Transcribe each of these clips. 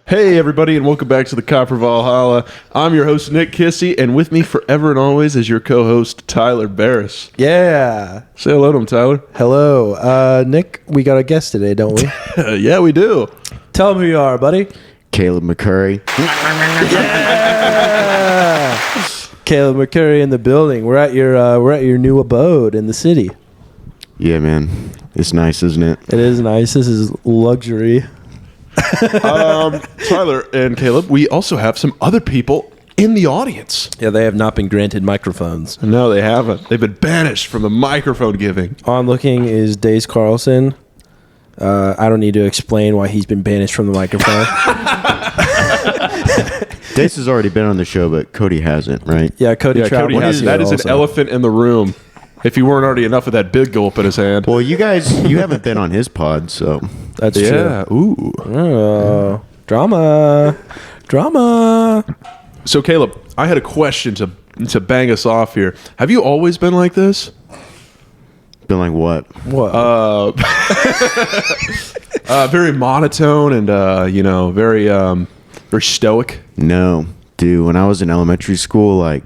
Hey, everybody, and welcome back to the Copper Valhalla. I'm your host, Nick Kissy, and with me forever and always is your co-host, Tyler Barris. Yeah. Say hello to him, Tyler. Hello. Nick, we got a guest today, don't we? Yeah, we do. Tell him who you are, buddy. Caleb McCourry. Yeah. Caleb McCourry in the building. We're at your new abode in the city. Yeah, man. It's nice, isn't it? It is nice. This is luxury. Tyler and Caleb, we also have some other people in the audience. Yeah, they have not been granted microphones. No, they haven't. They've been banished from the microphone giving. On looking is Dace Carlson. I don't need to explain why he's been banished from the microphone. Dace has already been on the show, but Cody hasn't, right? Yeah, Cody Trout. That is an elephant in the room. If he weren't already enough of that big gulp in his hand. Well, you haven't been on his pod, so. That's yeah. true. Ooh. Oh, drama. So, Caleb, I had a question to bang us off here. Have you always been like this? Been like what? What? Very monotone and very stoic. No. Dude, when I was in elementary school, I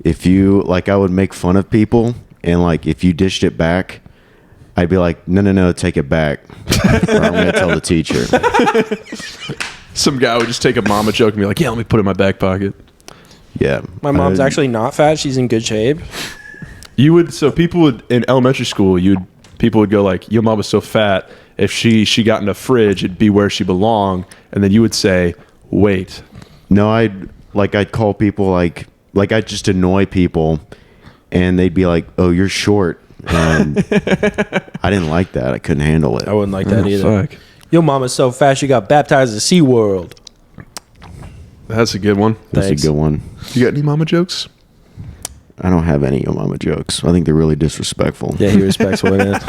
would make fun of people, and if you dished it back, I'd be like, no, take it back, or I'm gonna tell the teacher. Some guy would just take a mama joke and be like, yeah, let me put it in my back pocket. Yeah. My mom's actually not fat. She's in good shape. People would, in elementary school, people would go like, your mom was so fat, if she got in a fridge, it'd be where she belonged, and then you would say, wait. No, I'd call people I'd just annoy people, and they'd be like, oh, you're short. And I didn't like that. I couldn't handle it. I wouldn't like that either. Fuck. Your mama's so fat she got baptized at SeaWorld. That's a good one. That's Thanks. a good one. You got any mama jokes? I don't have any mama jokes. I think they're really disrespectful. Yeah, he respects women.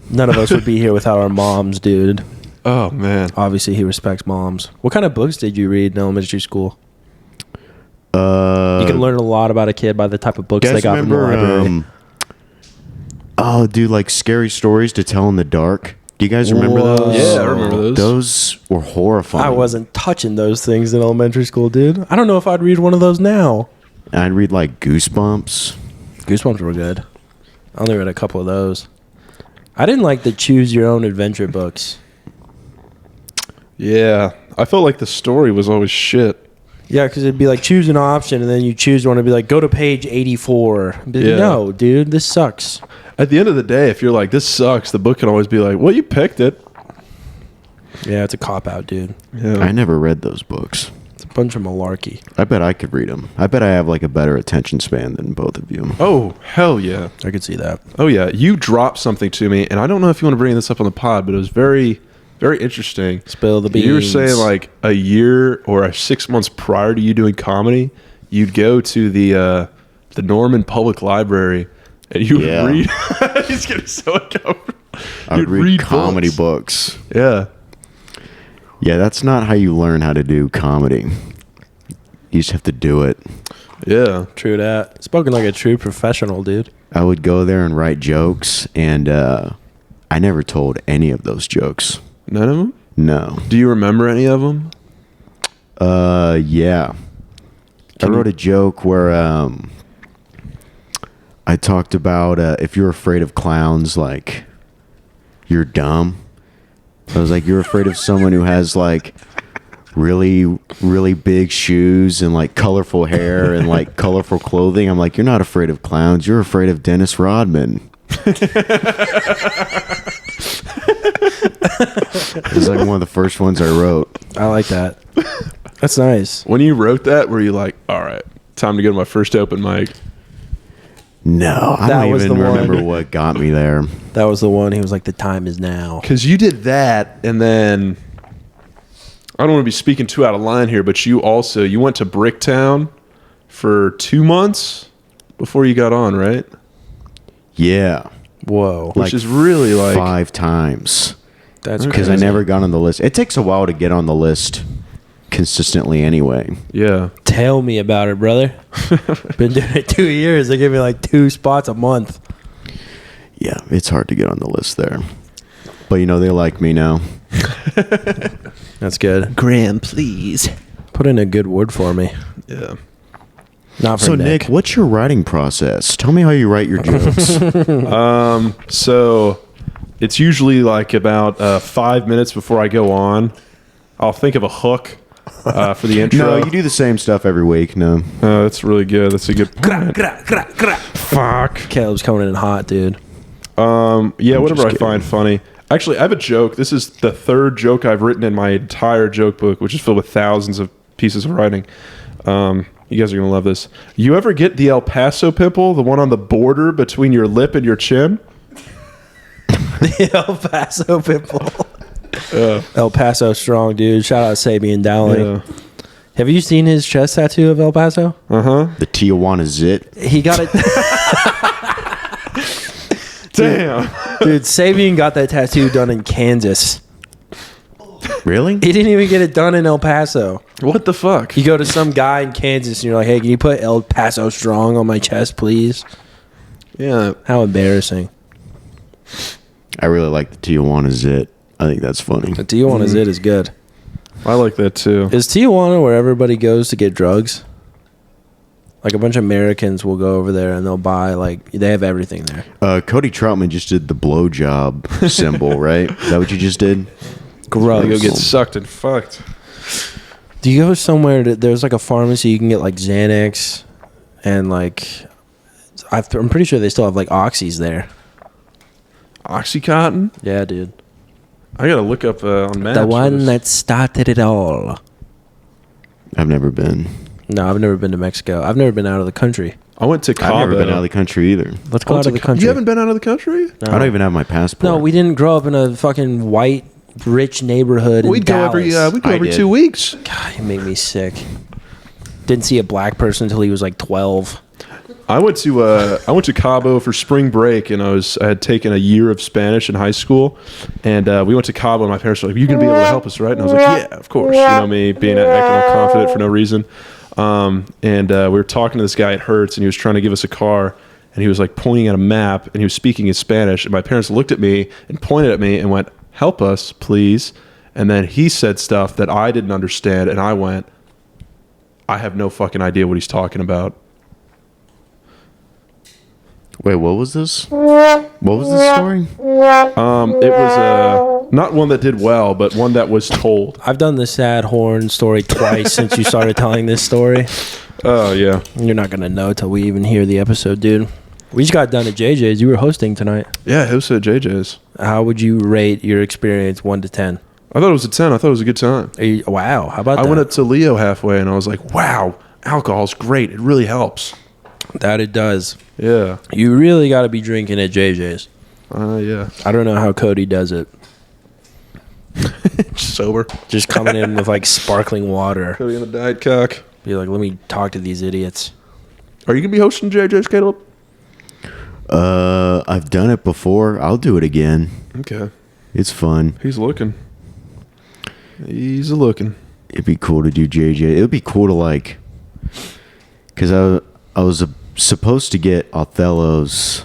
None of us would be here without our moms, dude. Oh, man. Obviously, he respects moms. What kind of books did you read in elementary school? You can learn a lot about a kid by the type of books they got from the library. Scary stories to tell in the dark. Do you guys remember those? Yeah, I remember those. Those were horrifying. I wasn't touching those things in elementary school, dude. I don't know if I'd read one of those now. I'd read Goosebumps. Goosebumps were good. I only read a couple of those. I didn't like the choose your own adventure books. Yeah. I felt like the story was always shit. Yeah, because it'd be like choose an option, and then you choose one and be like, go to page 84. Yeah. No, dude, this sucks. At the end of the day, if you're like, this sucks, the book can always be like, well, you picked it. Yeah, it's a cop-out, dude. Yeah. I never read those books. It's a bunch of malarkey. I bet I could read them. I bet I have a better attention span than both of you. Oh, hell yeah. I could see that. Oh, yeah. You dropped something to me, and I don't know if you want to bring this up on the pod, but it was very, very interesting. Spill the beans. You were saying a year or 6 months prior to you doing comedy, you'd go to the Norman Public Library, and you would read. He's getting so uncomfortable. I would read comedy books. Yeah. Yeah, that's not how you learn how to do comedy. You just have to do it. Yeah. True that. Spoken like a true professional, dude. I would go there and write jokes, and I never told any of those jokes. None of them? No. Do you remember any of them? Yeah. I wrote a joke where I talked about if you're afraid of clowns, you're dumb. I was like, you're afraid of someone who has really, really big shoes and colorful hair and colorful clothing. I'm like, you're not afraid of clowns. You're afraid of Dennis Rodman. It was one of the first ones I wrote. I like that. That's nice. When you wrote that, were you like, all right, time to go to my first open mic? No, I don't even remember what got me there. That was the one. He was like, the time is now. Because you did that, and then I don't want to be speaking too out of line here, but you went to Bricktown for 2 months before you got on, right? Yeah. Whoa. Which is really 5 times. That's because I never got on the list. It takes a while to get on the list consistently anyway. Yeah. Tell me about it, brother. Been doing it 2 years. They give me 2 spots a month. Yeah, it's hard to get on the list there. But they like me now. That's good. Graham, please. Put in a good word for me. Yeah. Not for So Nick, what's your writing process? Tell me how you write your jokes. So it's usually like about 5 minutes before I go on. I'll think of a hook for the intro. No, you do the same stuff every week. No. That's really good. That's a good point. Fuck. Caleb's coming in hot, dude. Yeah, whatever I find funny. Actually, I have a joke. This is the third joke I've written in my entire joke book, which is filled with thousands of pieces of writing. You guys are going to love this. You ever get the El Paso pimple, the one on the border between your lip and your chin? The El Paso pimple. El Paso strong, dude. Shout out Sabian Dowling. Yeah. Have you seen his chest tattoo of El Paso? Uh-huh. The Tijuana zit. He got it. Damn. Dude, Sabian got that tattoo done in Kansas. Really? He didn't even get it done in El Paso. What the fuck? You go to some guy in Kansas and you're like, hey, can you put El Paso strong on my chest, please? Yeah. How embarrassing. I really like the Tijuana zit. I think that's funny. The Tijuana zit is good. I like that too. Is Tijuana where everybody goes to get drugs? Like a bunch of Americans will go over there and they'll buy, like, they have everything there. Cody Troutman just did the blowjob symbol, right? Is that what you just did? Gross. They go get sucked and fucked. Do you go somewhere there's like a pharmacy you can get like Xanax and like I'm pretty sure they still have like Oxys there. Oxycontin? Yeah, dude. I gotta look up on maps. The one that started it all. I've never been. No, I've never been to Mexico. I've never been out of the country. I went to Cabo. I've never been out of the country either. Let's go out of the country. You haven't been out of the country? No. I don't even have my passport. No, we didn't grow up in a fucking white, rich neighborhood. We'd go every 2 weeks. God, it made me sick. Didn't see a black person until he was like 12. I went to Cabo for spring break, and I had taken a year of Spanish in high school, and we went to Cabo, and my parents were like, "You're gonna be able to help us, right?" And I was like, "Yeah, of course." You know me being acting all confident for no reason. And we were talking to this guy at Hertz, and he was trying to give us a car, and he was like pointing at a map, and he was speaking in Spanish, and my parents looked at me and pointed at me and went, "Help us, please." And then he said stuff that I didn't understand, and I went, "I have no fucking idea what he's talking about." Wait, what was this? What was this story? It was not one that did well, but one that was told. I've done the sad horn story twice since you started telling this story. Oh, yeah. You're not going to know till we even hear the episode, dude. We just got done at JJ's. You were hosting tonight. Yeah, hosted at JJ's. How would you rate your experience 1 to 10? I thought it was a 10. I thought it was a good time. Wow. How about that? I went up to Leo halfway, and I was like, wow, alcohol's great. It really helps. That it does. Yeah. You really got to be drinking at JJ's. Yeah. I don't know how Cody does it. Sober. Just coming in with like sparkling water. Cody on the diet cock. Be like, let me talk to these idiots. Are you going to be hosting JJ's, Caleb? I've done it before. I'll do it again. Okay. It's fun. He's looking. He's looking. It'd be cool to do JJ. It would be cool to like, because I was supposed to get Othello's,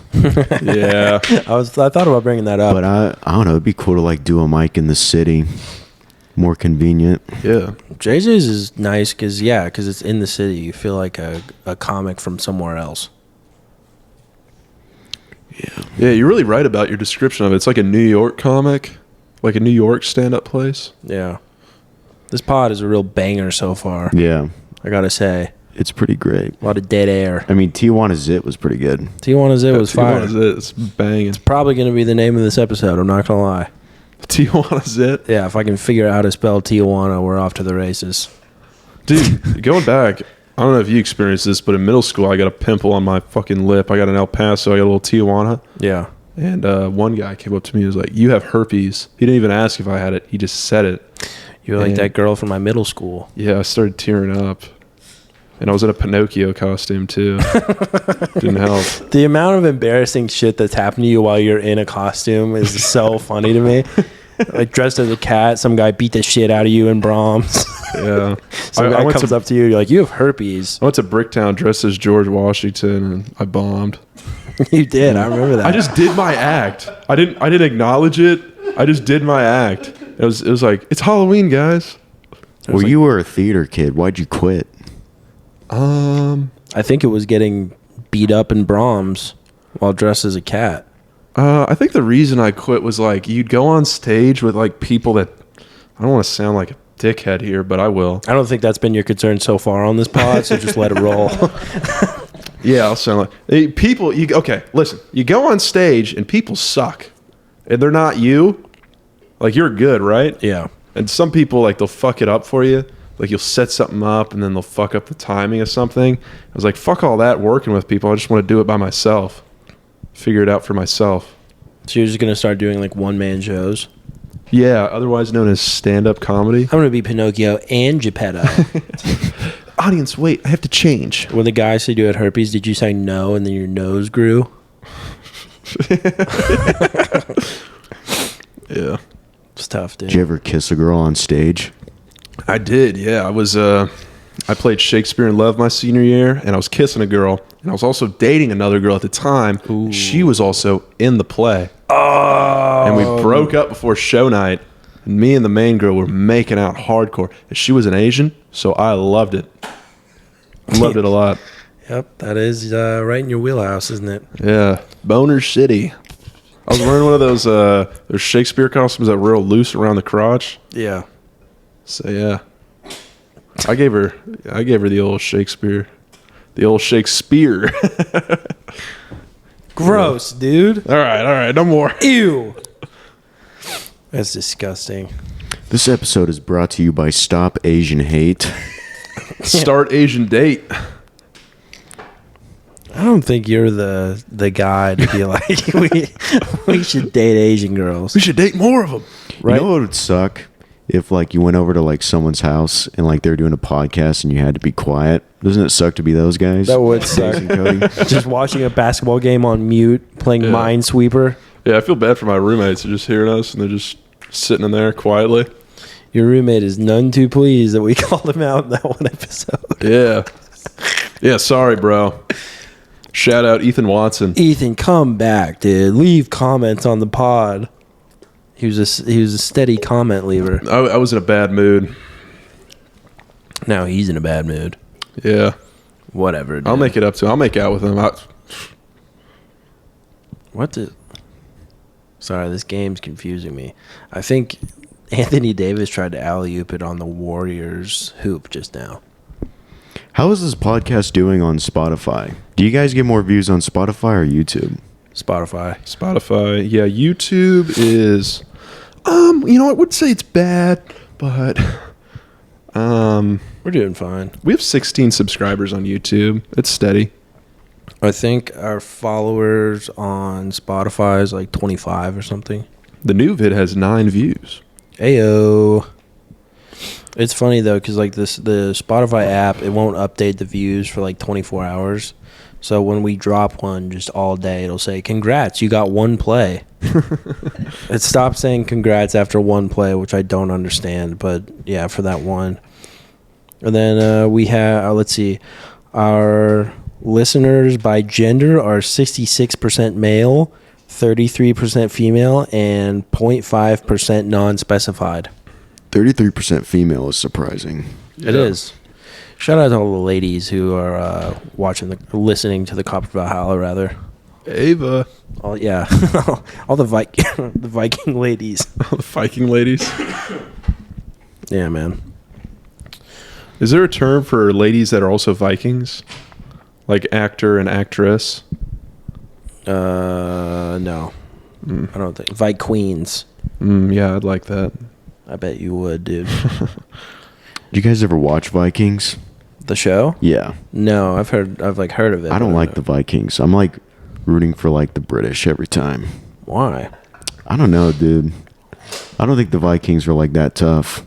Yeah. I thought about bringing that up. but I don't know. It'd be cool to like do a mic in the city. More convenient. Yeah. JJ's is nice because it's in the city. You feel like a comic from somewhere else. Yeah, you're really right about your description of it. It's like a New York comic, like a New York stand-up place. Yeah. This pod is a real banger so far. Yeah, I got to say. it's pretty great. A lot of dead air. I mean, Tijuana Zit was pretty good. Tijuana Zit was fire. Tijuana Zit. It's banging. Probably going to be the name of this episode. I'm not going to lie. Tijuana Zit. Yeah, if I can figure out how to spell Tijuana, we're off to the races. Dude, going back, I don't know if you experienced this, but in middle school, I got a pimple on my fucking lip. I got an El Paso. I got a little Tijuana. Yeah. And one guy came up to me and was like, "You have herpes." He didn't even ask if I had it. He just said it. You were like that girl from my middle school. Yeah, I started tearing up. And I was in a Pinocchio costume, too. Didn't help. The amount of embarrassing shit that's happened to you while you're in a costume is so funny to me. Like dressed as a cat, some guy beat the shit out of you in Brahms. Yeah. Some guy comes up to you, you're like, you have herpes. I went to Bricktown dressed as George Washington, and I bombed. You did, I remember that. I just did my act. I didn't acknowledge it. I just did my act. It was like, it's Halloween, guys. Well, you were a theater kid. Why'd you quit? I think it was getting beat up in Brahms while dressed as a cat. I think the reason I quit was like you'd go on stage with like people that I don't want to sound like a dickhead here, but I will. I don't think that's been your concern so far on this pod, so just let it roll. Yeah, I'll sound like people. Okay, listen. You go on stage and people suck, and they're not you. Like you're good, right? Yeah. And some people like they'll fuck it up for you. Like you'll set something up and then they'll fuck up the timing of something. I was like, fuck all that working with people. I just want to do it by myself. Figure it out for myself. So you're just going to start doing like one-man shows? Yeah, otherwise known as stand-up comedy. I'm going to be Pinocchio and Geppetto. Audience, wait, I have to change. When the guy said you had herpes, did you say no and then your nose grew? Yeah. It's tough, dude. Did you ever kiss a girl on stage? I did, yeah. I played Shakespeare in Love my senior year, and I was kissing a girl, and I was also dating another girl at the time. Ooh. She was also in the play. Oh. And we broke up before show night, and me and the main girl were making out hardcore. And she was an Asian, so I loved it. Loved it a lot. Yep, that is right in your wheelhouse, isn't it? Yeah. Boner City. I was wearing one of those Shakespeare costumes that were real loose around the crotch. Yeah. So yeah, I gave her the old Shakespeare. Gross, dude. All right, no more. Ew. That's disgusting. This episode is brought to you by Stop Asian Hate. Start Asian date. I don't think you're the guy to be like, we should date Asian girls. We should date more of them. Right? You know what would suck? If like you went over to like someone's house and like they're doing a podcast and you had to be quiet. Doesn't it suck to be those guys? That would suck. Jason, Cody? Just watching a basketball game on mute, playing Yeah. Minesweeper. Yeah, I feel bad for my roommates. They're just hearing us and they're just sitting in there quietly. Your roommate is none too pleased that we called him out in that one episode. Yeah, sorry, bro. Shout out Ethan Watson. Ethan, come back, dude. Leave comments on the pod. He was a steady comment leaver. I was in a bad mood. Now he's in a bad mood. Yeah, Whatever, dude. I'll make it up to him. I'll make out with him. What the? Sorry, this game's confusing me. I think Anthony Davis tried to alley-oop it on the Warriors hoop just now. How is this podcast doing on Spotify? Do you guys get more views on Spotify or YouTube? Spotify. Yeah, YouTube is, I would say it's bad, but, We're doing fine. we have 16 subscribers on YouTube. It's steady. I think our followers on Spotify is like 25 or something. The new vid has 9 views. Ayo. It's funny though, because like the Spotify app, it won't update the views for like 24 hours. So when we drop one just all day, it'll say, congrats, you got one play. It stopped saying congrats after one play, which I don't understand. But yeah, for that one. And then we have, let's see, our listeners by gender are 66% male, 33% female, and 0.5% non-specified. 33% female is surprising. It is. Shout out to all the ladies who are listening to the Cop of Valhalla, rather. Ava. All the the Viking ladies. The Viking ladies. Yeah, man. Is there a term for ladies that are also Vikings? Like actor and actress? No. I don't think. Vike Queens. Yeah, I'd like that. I bet you would, dude. Did you guys ever watch Vikings? The show? Yeah. No, I've heard of it. I don't like the Vikings. I'm like rooting for like the British every time. Why? I don't know, dude. I don't think the Vikings were like that tough.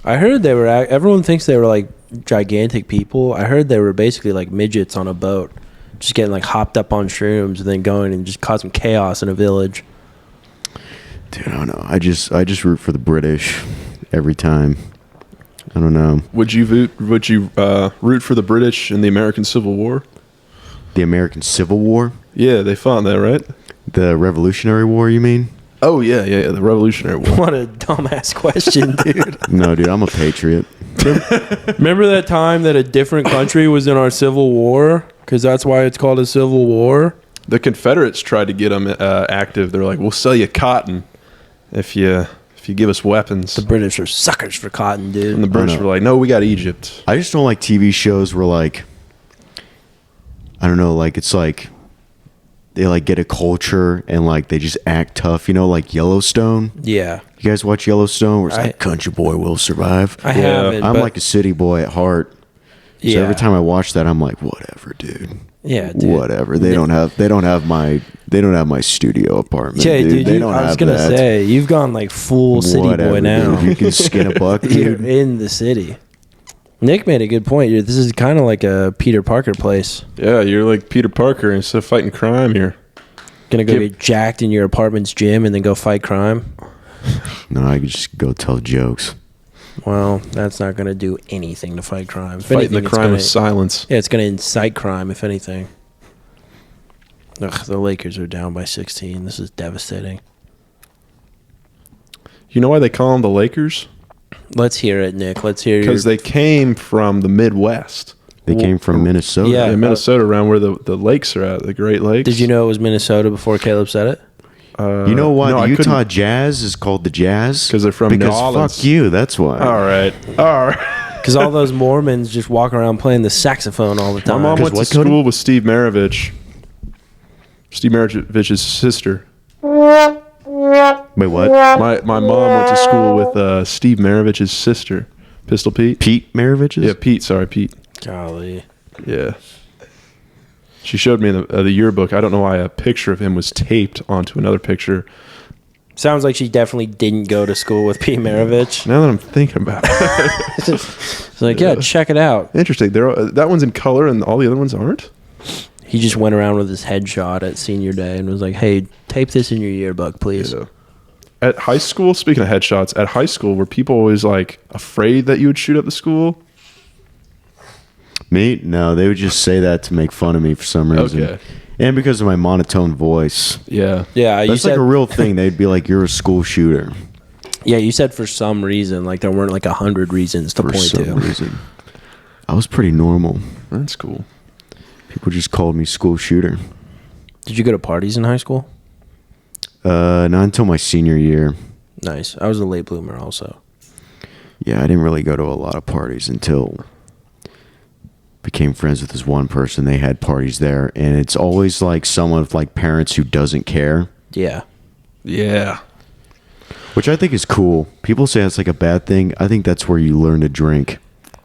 I heard they were. Everyone thinks they were like gigantic people. I heard they were basically like midgets on a boat, just getting like hopped up on shrooms and then going and just causing chaos in a village. Dude, I don't know. I just root for the British every time. I don't know. Would you root for the British in the American Civil War? The American Civil War? Yeah, they fought in that, right? The Revolutionary War, you mean? Oh yeah, the Revolutionary War. What a dumbass question, dude. No, dude, I'm a patriot. Remember that time that a different country was in our Civil War? Because that's why it's called a Civil War. The Confederates tried to get them active. They're like, "We'll sell you cotton if you give us weapons." The British are suckers for cotton, dude. And the British were like, "No, we got Egypt." I just don't like TV shows where like, I don't know, like it's like they like get a culture and like they just act tough, you know, like Yellowstone. Yeah. You guys watch Yellowstone? Where it's like country boy will survive. I haven't. I'm like a city boy at heart. So Yeah. every time I watch that, I'm like, whatever, dude. Yeah, dude. Whatever. They don't have my studio apartment. Yeah, dude. They don't I was have gonna that. say you've gone like full city Whatever, boy now. dude. You can skin a buck, You're dude. in the city. Nick made a good point. This is kind of like a Peter Parker place. Yeah, you're like Peter Parker. Instead of fighting crime, you're Gonna go get jacked in your apartment's gym and then go fight crime. No, I can just go tell jokes. Well, that's not gonna do anything to fight crime. If fighting the anything, it's crime gonna- of silence. Yeah, it's gonna incite crime. If anything. Ugh, the Lakers are down by 16. This is devastating. You know why they call them the Lakers? Let's hear it, Nick. Let's hear Because they came from the Midwest. They came from Minnesota. Yeah. In Minnesota, around where the lakes are at, the Great Lakes. Did you know it was Minnesota before Caleb said it? You know why no, the I Utah couldn't- Jazz is called the Jazz? 'Cause they're from Because New Orleans. fuck you, that's why. All right. Because all those Mormons just walk around playing the saxophone all the My time. mom went to what, Cody? school with Steve Maravich. Steve Maravich's sister. Wait, what? My mom went to school with Steve Maravich's sister, Pistol Pete. Pete Maravich's? Yeah, Pete. Sorry, Pete. Golly. Yeah. She showed me the yearbook. I don't know why a picture of him was taped onto another picture. Sounds like she definitely didn't go to school with Pete Maravich. Now that I'm thinking about it, It's like, yeah, check it out. interesting. That one's in color and all the other ones aren't. He just went around with his headshot at senior day and was like, hey, tape this in your yearbook, please. Yeah. At high school, speaking of headshots, at high school, were people always like afraid that you would shoot up the school? Me? No, they would just say that to make fun of me for some reason. Okay. And because of my monotone voice. Yeah. Yeah, you That's like said a real thing. They'd be like, you're a school shooter. Yeah, you said for some reason, like there weren't like 100 reasons to For point some to. reason. I was pretty normal. That's cool. People just called me school shooter. Did you go to parties in high school? Not until my senior year. Nice. I was a late bloomer also. Yeah, I didn't really go to a lot of parties until became friends with this one person. They had parties there, and it's always like someone with like parents who doesn't care, Yeah. Yeah. which I think is cool. People say that's like a bad thing. I think that's where you learn to drink,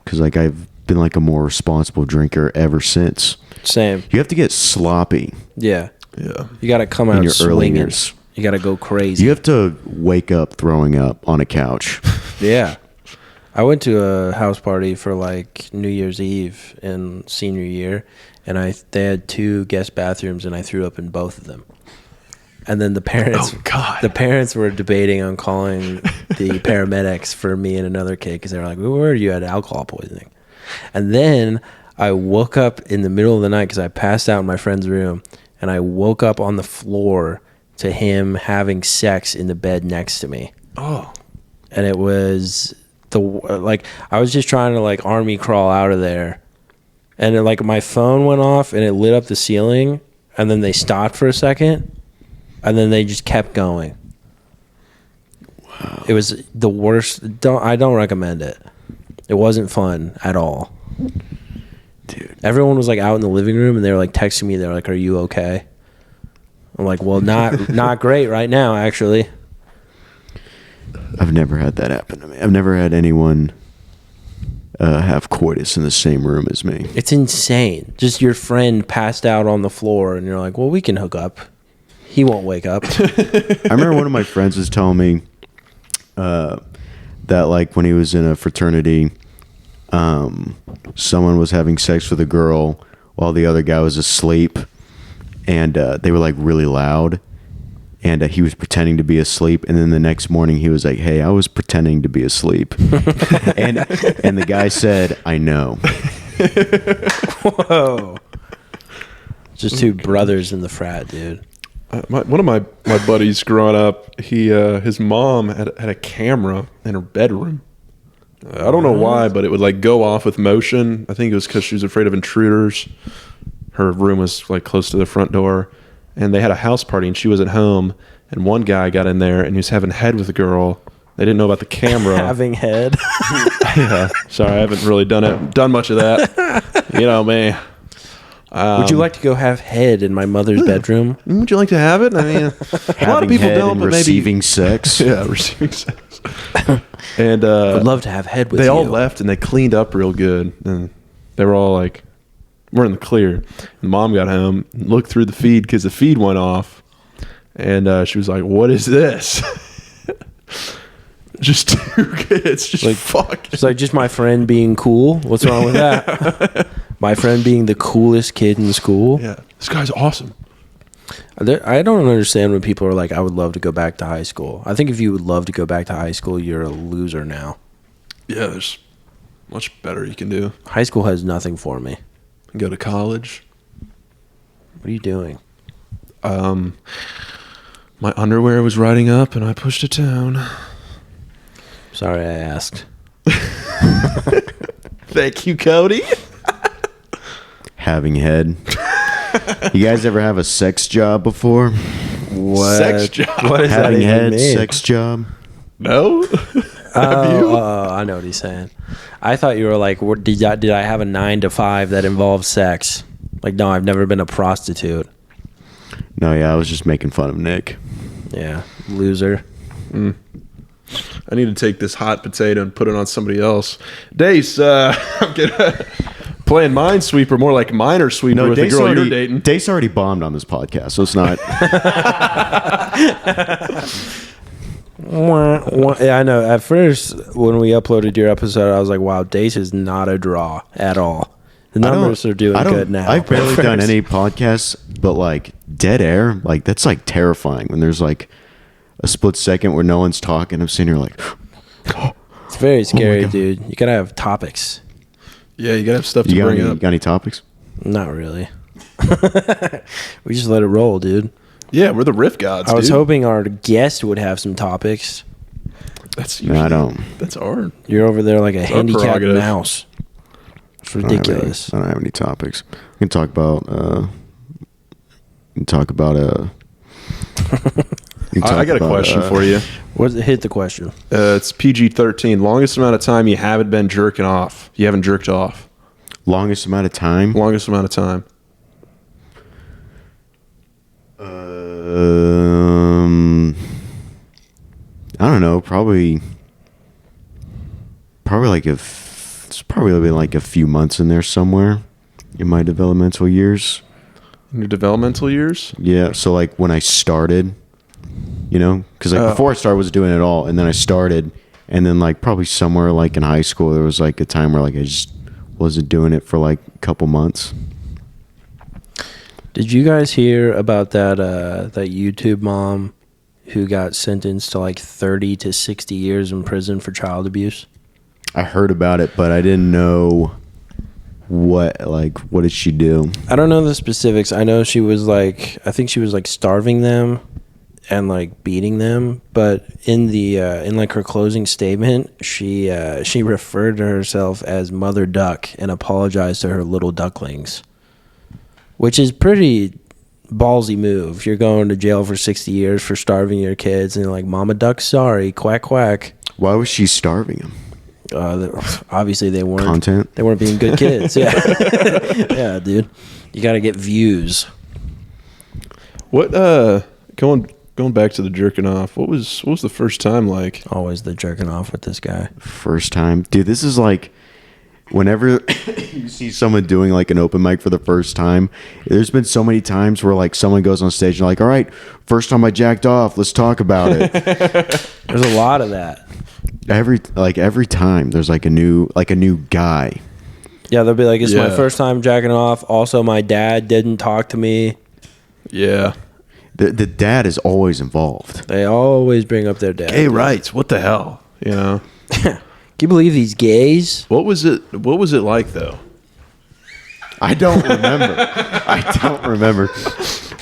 because like I've been like a more responsible drinker ever since. Same. You have to get sloppy Yeah. Yeah. You got to come out in your early swinging. years. You got to go crazy. You have to wake up throwing up on a couch. Yeah. I went to a house party for like New Year's Eve in senior year, and they had 2 guest bathrooms, and I threw up in both of them. And then the parents, Oh, God. the parents were debating on calling the paramedics for me and another kid because they were like, "We were you had alcohol poisoning." And then I woke up in the middle of the night because I passed out in my friend's room, and I woke up on the floor to him having sex in the bed next to me. Oh. And it was like I was just trying to like army crawl out of there, and like my phone went off and it lit up the ceiling, and then they stopped for a second, and then they just kept going. Wow. It was the worst. I don't recommend it. It wasn't fun at all. Dude. Everyone was like out in the living room and they were like texting me. They were like, "Are you okay?" I'm like, "Well, not great right now, actually." I've never had that happen to me. I've never had anyone have coitus in the same room as me. It's insane. Just your friend passed out on the floor and you're like, "Well, we can hook up. He won't wake up." I remember one of my friends was telling me that like when he was in a fraternity, someone was having sex with a girl while the other guy was asleep, and they were like really loud, and he was pretending to be asleep, and then the next morning he was like, "Hey, I was pretending to be asleep," and the guy said, "I know." Whoa. Just 2 brothers in the frat, dude. One of my buddies growing up, his mom had a camera in her bedroom. I don't know why, but it would like go off with motion. I think it was because she was afraid of intruders. Her room was like close to the front door, and they had a house party, and she wasn't home. And one guy got in there, and he was having head with a girl. They didn't know about the camera. Having head. Yeah. Sorry, I haven't really done much of that. You know me. Would you like to go have head in my mother's bedroom? Would you like to have it? I mean, a lot of people head don't, and but maybe receiving sex. Yeah, receiving sex. And I'd love to have head with they you. all left, and they cleaned up real good, and they were all like, "We're in the clear." And Mom got home, looked through the feed because the feed went off, and she was like, "What is this?" Just two kids, just Like, fuck. It's like just my friend being cool. What's wrong with that? My friend being the coolest kid in school. Yeah, this guy's awesome. I don't understand when people are like, I would love to go back to high school. I think if you would love to go back to high school, you're a loser now. Yeah, there's much better you can do. High school has nothing for me. Go to college. What are you doing? My underwear was riding up, and I pushed it down. Sorry I asked. Thank you, Cody. Having head. You guys ever have a sex job before? What? Sex job. What does that Having even head, mean? sex job. No. Have you? Oh, I know what he's saying. I thought you were like, did I have a 9 to 5 that involves sex? Like, no, I've never been a prostitute. No, yeah, I was just making fun of Nick. Yeah, loser. I need to take this hot potato and put it on somebody else. Dace, I'm playing Minesweeper, more like Miner Sweeper with the girl you're dating. Dace already bombed on this podcast, so it's not. Yeah, I know. At first, when we uploaded your episode, I was like, wow, Dace is not a draw at all. The numbers are doing good now. I've barely At done first. any podcasts, but like dead air, like that's like terrifying when there's like a split second where no one's talking. I'm sitting here like, It's very scary, God. dude. You gotta have topics. Yeah, you gotta have stuff to you bring up. got any topics? Not really. We just let it roll, dude. Yeah, we're the riff gods. I was dude. hoping our guest would have some topics. That's No, I don't. That's hard. You're over there like a our handicapped prerogative. mouse. It's ridiculous. I don't have any topics. We can talk about. I got a question for you. Hit the question. It's PG-13. Longest amount of time you haven't been jerking off. You haven't jerked off. Longest amount of time. Longest amount of time. I don't know. Probably like it's probably been like a few months in there somewhere in my developmental years. In your developmental years? Yeah. So like when I started, because like before I started, I was doing it all, and then I started, and then like probably somewhere like in high school, there was like a time where like I just wasn't doing it for like a couple months. Did you guys hear about that YouTube mom who got sentenced to like 30 to 60 years in prison for child abuse? I heard about it, but I didn't know what did she do? I don't know the specifics. I know she was like, I think she was like starving them and like beating them. But in the in like her closing statement, she referred to herself as Mother Duck and apologized to her little ducklings, which is pretty ballsy move. You're going to jail for 60 years for starving your kids, and you're like, Mama Duck, sorry, quack quack. Why was she starving them? Obviously they weren't Content? They weren't being good kids. Yeah, yeah, dude. You got to get views. What going back to the jerking off, what was the first time like? Always the jerking off with this guy. First time, dude. This is like whenever you see someone doing like an open mic for the first time. There's been so many times where like someone goes on stage and like, all right, first time I jacked off, let's talk about it. There's a lot of that. Every time there's like a new guy. Yeah, they'll be like, it's my Yeah. first time jacking off. Also, my dad didn't talk to me. Yeah. The dad is always involved. They always bring up their dad. Gay rights. What the hell? You know? Can you believe these gays? What was it like though? I don't remember.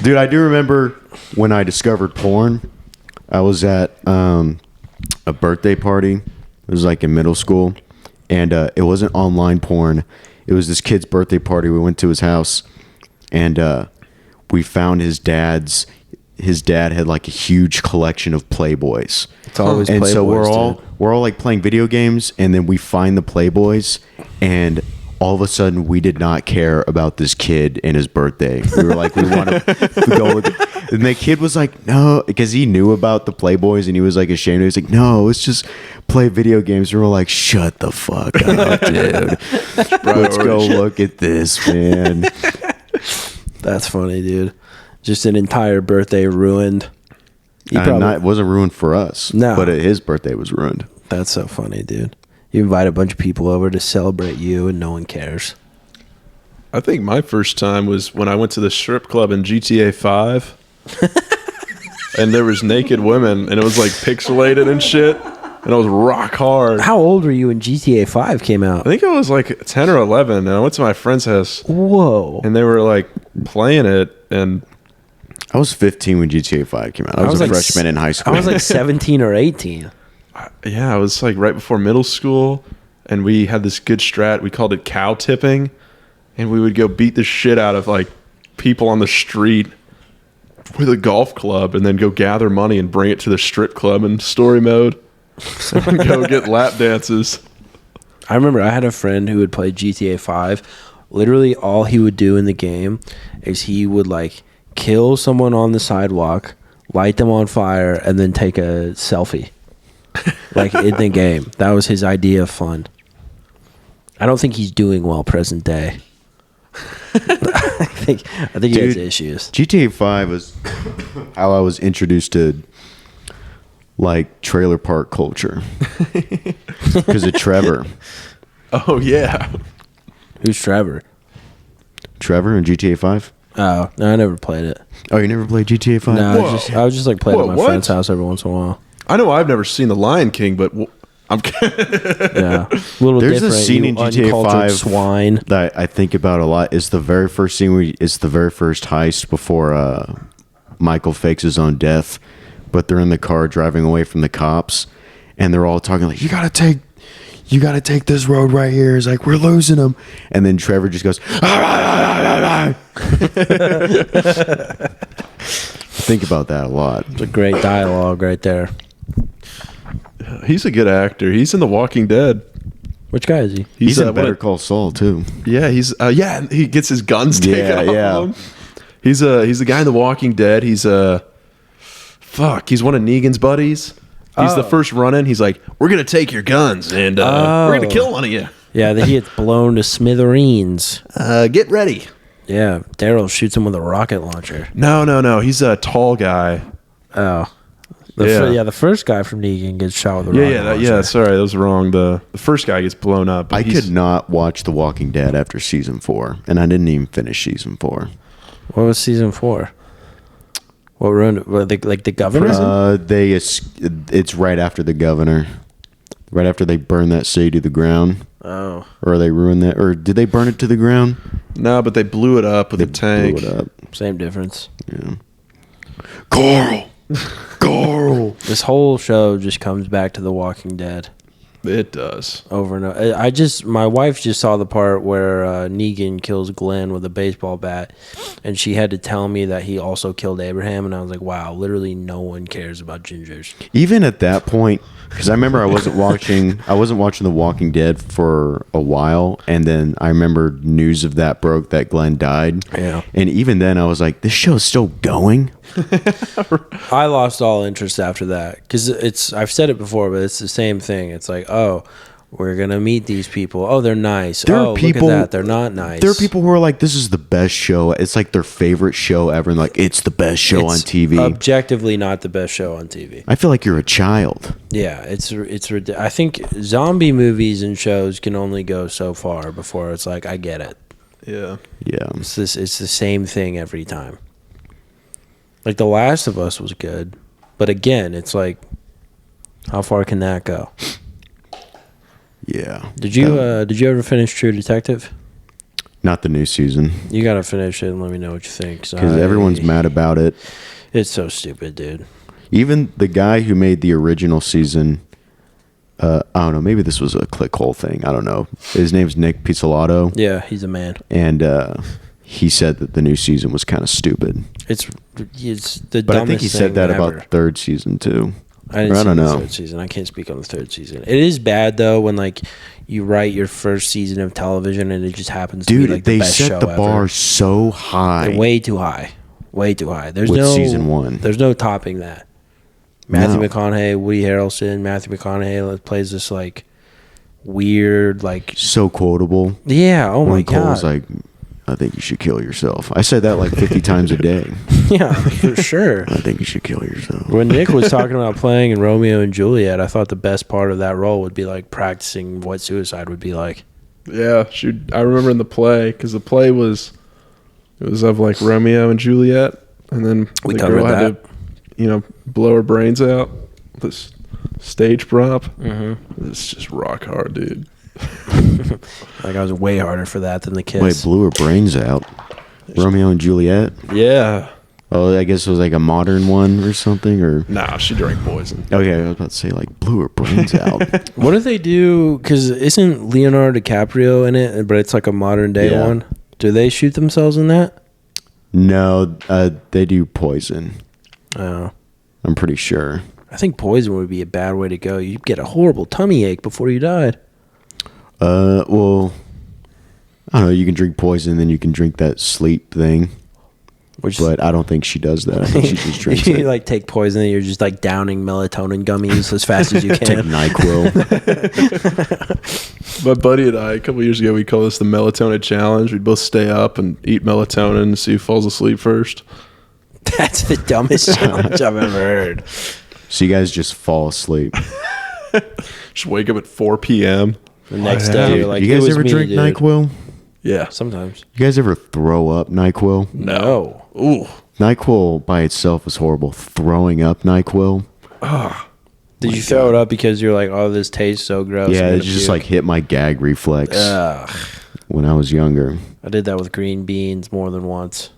Dude, I do remember when I discovered porn, I was at a birthday party. It was like in middle school, and it wasn't online porn. It was this kid's birthday party. We went to his house, and we found his dad had like a huge collection of Playboys. It's always and Playboys, so dude. we're all like playing video games, and then we find the Playboys, and all of a sudden we did not care about this kid and his birthday. We were like, we want to go with it. And the kid was like, no, because he knew about the Playboys and he was like ashamed. He was like, no, let's just play video games. And we're like, shut the fuck up, dude. Let's go look at this, man. That's funny, dude. Just an entire birthday ruined. It wasn't ruined for us. No. But his birthday was ruined. That's so funny, dude. You invite a bunch of people over to celebrate you and no one cares. I think my first time was when I went to the strip club in GTA 5. And there was naked women, and it was like pixelated and shit. And it was rock hard. How old were you when GTA 5 came out? I think I was like 10 or 11, and I went to my friend's house. Whoa. And they were like playing it, and I was 15 when GTA 5 came out. I was a freshman in high school. I was like 17 or 18. yeah, it was like right before middle school, and we had this good strat. We called it cow tipping, and we would go beat the shit out of like people on the street with a golf club, and then go gather money and bring it to the strip club in story mode, and go get lap dances. I remember I had a friend who would play GTA 5. Literally all he would do in the game is he would like kill someone on the sidewalk, light them on fire, and then take a selfie. Like in the game. That was his idea of fun. I don't think he's doing well present day. I think he has issues. GTA 5 was how I was introduced to like trailer park culture because of Trevor. Oh yeah. Who's Trevor? Trevor in GTA 5? Oh, no, I never played it. Oh, you never played GTA 5? No, I was just like playing at my what? friend's house every once in a while. I know I've never seen The Lion King, but I'm Yeah, a little There's different. a scene in GTA uncultured 5 swine. that I think about a lot. It's the very first scene it's the very first heist before Michael fakes his own death, but they're in the car driving away from the cops, and they're all talking like, you gotta take this road right here. It's like, we're losing them. And then Trevor just goes, think about that a lot. It's a great dialogue right there. He's a good actor. He's in The Walking Dead. Which guy is he? He's in Better Call Saul too. Yeah, he gets his guns taken off of him. He's the guy in The Walking Dead. He's one of Negan's buddies. He's the first run-in. He's like, we're going to take your guns, and we're going to kill one of you. Yeah, then he gets blown to smithereens. Get ready. Yeah, Daryl shoots him with a rocket launcher. No. He's a tall guy. Oh. Yeah. The first guy from Negan gets shot with a rocket launcher. Sorry, that was wrong. The first guy gets blown up. I could not watch The Walking Dead after season 4, and I didn't even finish season 4. What was season 4? What ruined it? Like the governor? It's right after the governor. Right after they burn that city to the ground. Oh. Or they ruined that. Or did they burn it to the ground? No, but they blew it up with a tank. Blew it up. Same difference. Yeah. Carl! This whole show just comes back to The Walking Dead. It does. Over and over. My wife just saw the part where Negan kills Glenn with a baseball bat, and she had to tell me that he also killed Abraham, and I was like, wow, literally no one cares about gingers. Even at that point, because I remember I wasn't watching The Walking Dead for a while, and then I remember news of that broke that Glenn died. Yeah. And even then I was like, this show's still going? I lost all interest after that because I've said it before, but it's the same thing. It's like, oh, we're gonna meet these people. Oh, they're nice. There are people, look at that. They're not nice. There are people who are like, this is the best show. It's like their favorite show ever, and like, it's the best show on TV. Objectively, not the best show on TV. I feel like you're a child. Yeah, it's. I think zombie movies and shows can only go so far before it's like, I get it. Yeah. It's the same thing every time. Like The Last of Us was good, but again, it's like, how far can that go? Yeah. Did you ever finish True Detective? Not the new season. You gotta finish it and let me know what you think. Because everyone's mad about it. It's so stupid, dude. Even the guy who made the original season, I don't know, maybe this was a clickhole thing. I don't know. His name's Nick Pizzolatto. Yeah, he's a man. And he said that the new season was kind of stupid. It's the But I think he dumbest said that thing about ever. the third season too. I didn't Or I see don't the know. third season. I can't speak on the third season. It is bad though when like you write your first season of television and it just happens to Dude, be like the they best show set the ever. bar so high. They're way too high. Way too high. There's With no season 1. There's no topping that. Matthew No. McConaughey, Woody Harrelson, Matthew McConaughey plays this like weird like So quotable. yeah, oh my When Cole's god. like, I think you should kill yourself. I said that like 50 times a day. Yeah, for sure. I think you should kill yourself. When Nick was talking about playing in Romeo and Juliet, I thought the best part of that role would be like practicing what suicide would be like. Yeah, shoot. I remember in the play because the play was of like Romeo and Juliet, and then We the covered girl had that. to, blow her brains out. This stage prop. Mm-hmm. It's just rock hard, dude. Like I was way harder for that than the kiss. Wait, blew her brains out. Romeo and Juliet. Yeah. Oh, I guess it was like a modern one or something. Or Nah, she drank poison. okay, I was about to say like blew her brains out. What do they do? Because isn't Leonardo DiCaprio in it? But it's like a modern day Yeah. one. Do they shoot themselves in that? No, they do poison. Oh, I'm pretty sure. I think poison would be a bad way to go. You'd get a horrible tummy ache before you died. Well, I don't know. You can drink poison, then you can drink that sleep thing. Which But I don't think she does that. I think she just drinks you it. like take poison and you're just like downing melatonin gummies as fast as you Take can. NyQuil. My buddy and I, a couple years ago, we call this the melatonin challenge. We'd both stay up and eat melatonin to see who falls asleep first. That's the dumbest challenge I've ever heard. So you guys just fall asleep. Just wake up at 4 p.m. The next yeah. day, you're like, you "It guys was ever me, drink dude." NyQuil? Yeah. Sometimes. You guys ever throw up NyQuil? No. Ooh. NyQuil by itself is horrible. Throwing up NyQuil? Did you throw it up because you're like, oh, this tastes so gross? Yeah, I'm it gonna just puke? like hit my gag reflex Ugh. when I was younger. I did that with green beans more than once.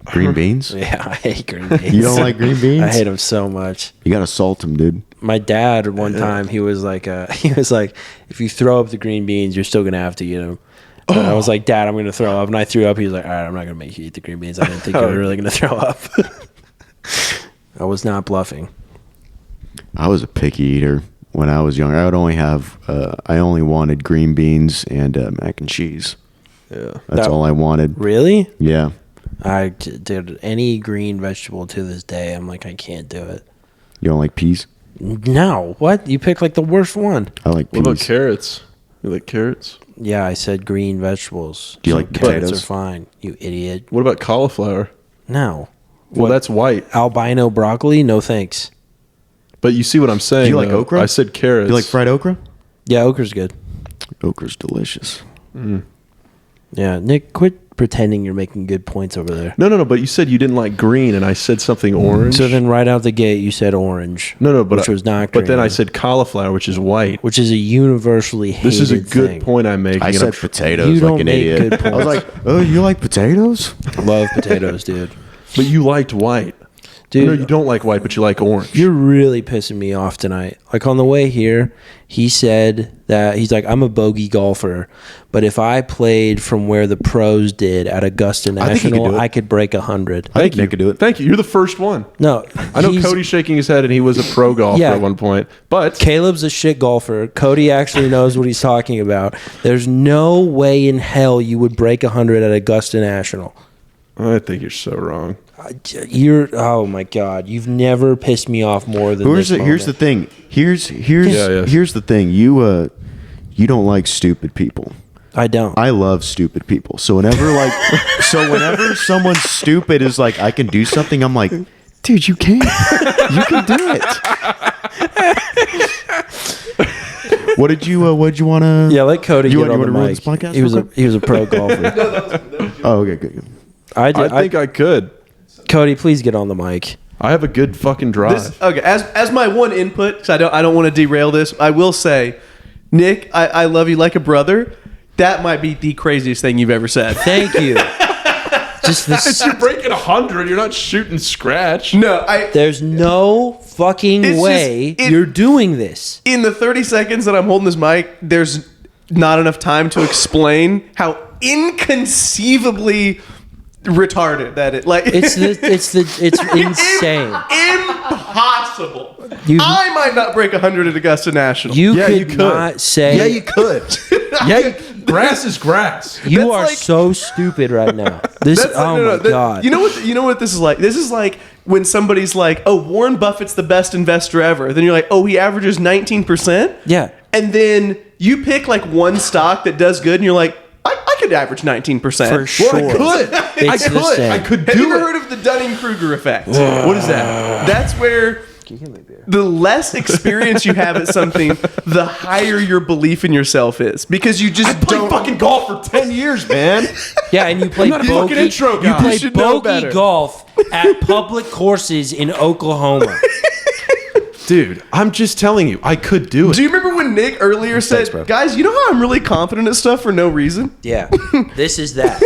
Green beans? Yeah, I hate green beans. You don't like green beans? I hate them so much. You gotta salt them, dude. My dad one time he was like, if you throw up the green beans, you're still gonna have to eat them. And I was like, Dad, I'm gonna throw up, and I threw up. He was like, all right, I'm not gonna make you eat the green beans. I didn't think you were really gonna throw up. I was not bluffing. I was a picky eater when I was younger. I would only have, I only wanted green beans and mac and cheese. Yeah. That's all I wanted. Really? Yeah. I did any green vegetable to this day. I'm like, I can't do it. You don't like peas? No, what? You picked like the worst one. I like What about peas. carrots? You like carrots? Yeah, I said green vegetables. Do you like Carrots potatoes? are fine. You idiot. What about cauliflower? No. Well, What? that's white. Albino broccoli? No thanks. But you see what I'm saying? Do you like though. okra? I said carrots. Do you like fried okra? Yeah, okra's good. Okra's delicious. Yeah, Nick, quit pretending you're making good points over there. No. But you said you didn't like green, and I said something orange. So then right out the gate, you said orange. No, but which was not green. But then I said cauliflower, which is white. Which is a universally hated This is a good thing. point I'm making. I and said I'm potatoes You like don't an make idiot. good I was points. like, oh, you like potatoes? Love potatoes, dude. But you liked white. Dude, No, you don't like white, but you like orange. You're really pissing me off tonight. Like on the way here, he said that he's like, I'm a bogey golfer, but if I played from where the pros did at Augusta I think he could National, do it. I could break 100. I think Nick could do it. Thank you. You're the first one. No, I know he's- Cody's shaking his head, and he was a pro golfer Yeah. at one point. But Caleb's a shit golfer. Cody actually knows what he's talking about. There's no way in hell you would break 100 at Augusta National. I think you're so wrong. You're oh my god, you've never pissed me off more than Here's this the, here's the moment. thing. Here's Yeah. here's the thing. You don't like stupid people. I don't. I love stupid people. So whenever whenever someone stupid is like, I can do something, I'm like, dude, you can. You can do it. What did you want to? Yeah, let Cody You get want- on you the wanna run mic. this podcast He was real he was a pro golfer. Oh, okay, good. I think I could. Cody, please get on the mic. I have a good fucking drive. Okay, as my one input, because I don't want to derail this, I will say, Nick, I love you like a brother. That might be the craziest thing you've ever said. Thank you. Just this. You're breaking 100. You're not shooting scratch. No, There's no fucking It's way just- you're doing this. in the 30 seconds that I'm holding this mic, there's not enough time to explain how inconceivably retarded that it like. It's insane. Impossible. You- I might not break 100 at Augusta National. You Yeah, could you could. not say. Yeah, you could. Grass is grass. You That's are like- so stupid right now. This. That's Oh no, my that- god. You know what this is like? This is like when somebody's like, "Oh, Warren Buffett's the best investor ever." Then you're like, "Oh, he averages 19%." Yeah. And then you pick like one stock that does good, and you're like, I could average 19%. For sure. Well, I could. It's the same. I could Have do you ever it. heard of the Dunning-Kruger effect? What is that? That's where the less experience you have at something, the higher your belief in yourself is. Because you just Played don't fucking golf for 10 years, man. Yeah, and you play not a fucking bogey. intro You guy. play You should know bogey better. golf at public courses in Oklahoma. Dude, I'm just telling you, I could do it. Do you remember when Nick earlier said, bro. guys, you know how I'm really confident at stuff for no reason? Yeah, this is that.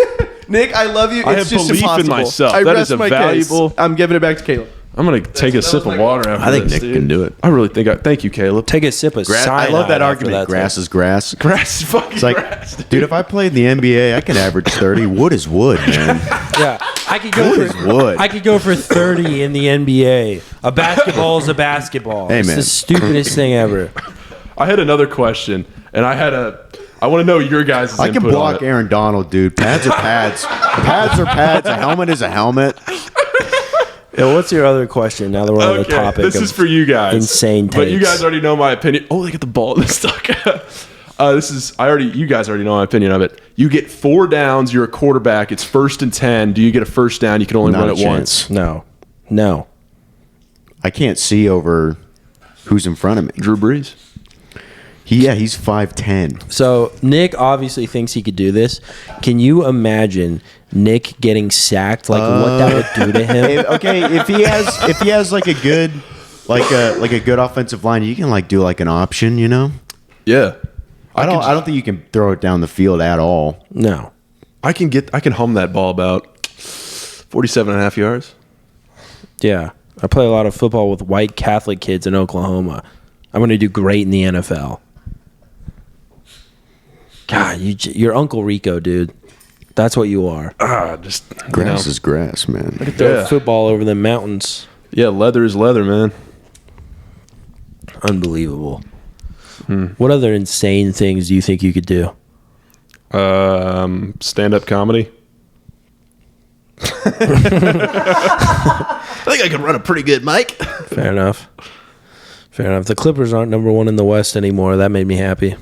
Nick, I love you. I It's have just belief in impossible. myself. I That rest is a my valuable- case. I'm giving it back to Caleb. I'm going to take a sip of water after I think this, Nick dude. can do it. I really think thank you, Caleb. Take a sip of I cyanide. love that after argument. that Grass thing. is grass. Grass is fucking It's like, grass. dude, if I played in the NBA, I could average 30. Wood is wood, man. Yeah, I could go Wood is for wood. I could go for 30 in the NBA. A basketball is a basketball. Hey, It's man. the stupidest thing ever. I had another question, and I want to know your guys' I can input on block it. Aaron Donald, dude. Pads are pads. Pads are pads. A helmet is a helmet. Yeah, what's your other question? Now that we're on the Okay, topic, this of is for you guys. insane But you takes. guys already know my opinion. Oh, they get the ball in the stuck. You guys already know my opinion of it. You get 4 downs. You're a quarterback. It's 1st and 10. Do you get a first down? You can only Not run a it chance. once. No. I can't see over who's in front of me. Drew Brees. He's 5'10". So Nick obviously thinks he could do this. Can you imagine Nick getting sacked? Like what that would do to him? If he has like a good offensive line, you can like do like an option, you know? Yeah. I don't think you can throw it down the field at all. No. I can hum that ball about 47 and a half yards. Yeah. I play a lot of football with white Catholic kids in Oklahoma. I'm going to do great in the NFL. God, you're Uncle Rico, dude. That's what you are. Just Grass is grass, man. Throw Yeah. football over the mountains. Yeah, leather is leather, man. Unbelievable. What other insane things do you think you could do? Stand-up comedy. I think I could run a pretty good mic. Fair enough. The Clippers aren't number 1 in the West anymore. That made me happy.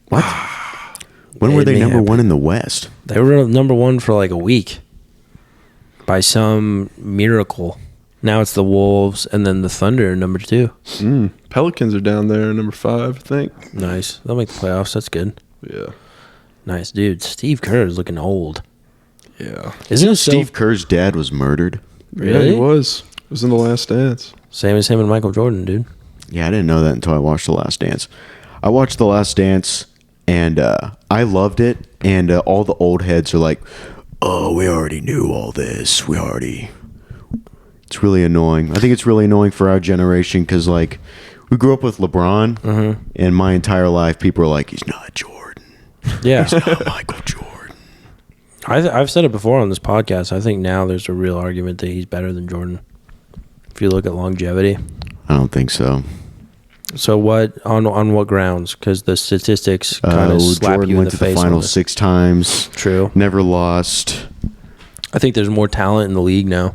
What? When were Made they me number happy. 1 in the West? They were number 1 for like a week. By some miracle. Now it's the Wolves and then the Thunder, number 2. Pelicans are down there, number 5, I think. Nice. They'll make the playoffs. That's good. Yeah. Nice, dude. Steve Kerr is looking old. Yeah. Isn't it Steve Kerr's dad was murdered. Yeah, Really? he was. It was in The Last Dance. Same as him and Michael Jordan, dude. Yeah, I didn't know that until I watched The Last Dance. I watched The Last Dance, and I loved it. And all the old heads are like, "Oh, we already knew all this. It's really annoying. I think it's really annoying for our generation because, like, we grew up with LeBron, and my entire life, people are like, he's not Jordan. Yeah. He's not Michael Jordan. I've said it before on this podcast. I think now there's a real argument that he's better than Jordan. If you look at longevity. I don't think so. So what on what grounds? Because the statistics kind of slap Jordan you in went the to face. the on finals this. 6 times. True. Never lost. I think there's more talent in the league now.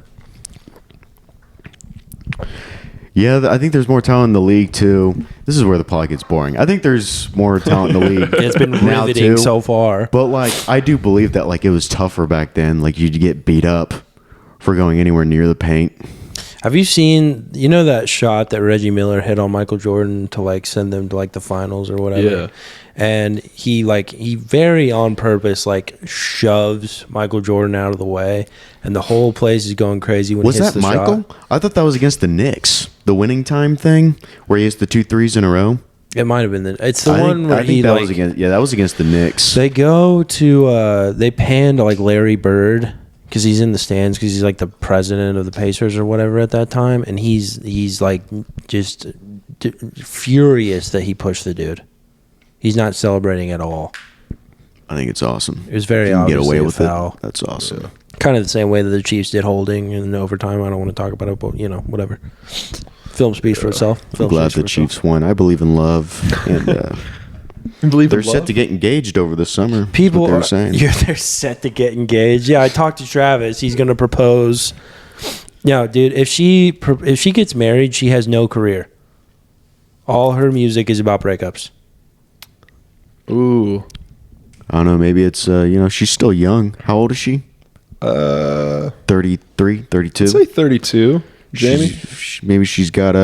Yeah, I think there's more talent in the league too. This is where the pod gets boring. I think there's more talent in the league. It's been now, riveting too. so far. But like, I do believe that like it was tougher back then. Like you'd get beat up for going anywhere near the paint. Have you seen, that shot that Reggie Miller hit on Michael Jordan to like send them to like the finals or whatever? Yeah. And he very on purpose like shoves Michael Jordan out of the way, and the whole place is going crazy when Was he hits that the Michael? shot. I thought that was against the Knicks, the winning time thing where he hits the 2 threes in a row. It might have been it's the I one think, where I think he that like was against. Yeah, that was against the Knicks. they go to they pan to like Larry Bird because he's in the stands because he's like the president of the Pacers or whatever at that time, and he's like just furious that he pushed the dude. He's not celebrating at all. I think it's awesome. It was very If you can obviously get away a with foul. it. That's awesome. Kind of the same way that the Chiefs did holding in overtime. I don't want to talk about it, but whatever. Film speaks for itself. I'm Film glad speaks the for Chiefs won. I believe in love, and they're set to get engaged over the summer. That's People what they were are saying. yeah, they're set to get engaged. Yeah, I talked to Travis. He's going to propose. Yeah, dude, if she gets married, she has no career. All her music is about breakups. Ooh. I don't know. Maybe it's she's still young. How old is she? 33, 32. I'd say 32. Jamie? Maybe she's got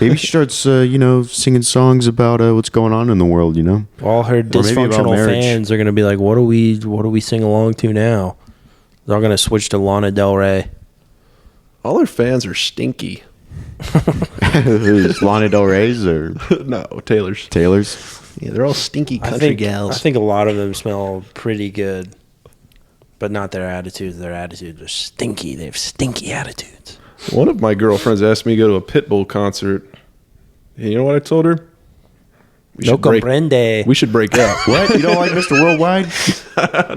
maybe she starts singing songs about what's going on in the world. All her maybe about dysfunctional marriage. fans are going to be like, "What do we sing along to now?" They're all going to switch to Lana Del Rey. All her fans are stinky. Who's Lana Del Rey's or No, Taylor's. Taylor's? Yeah, they're all stinky country gals. I think a lot of them smell pretty good, but not their attitudes. Their attitudes are stinky. They have stinky attitudes. One of my girlfriends asked me to go to a Pitbull concert. And you know what I told her? No comprende. We should break up. What? You don't like Mr. Worldwide?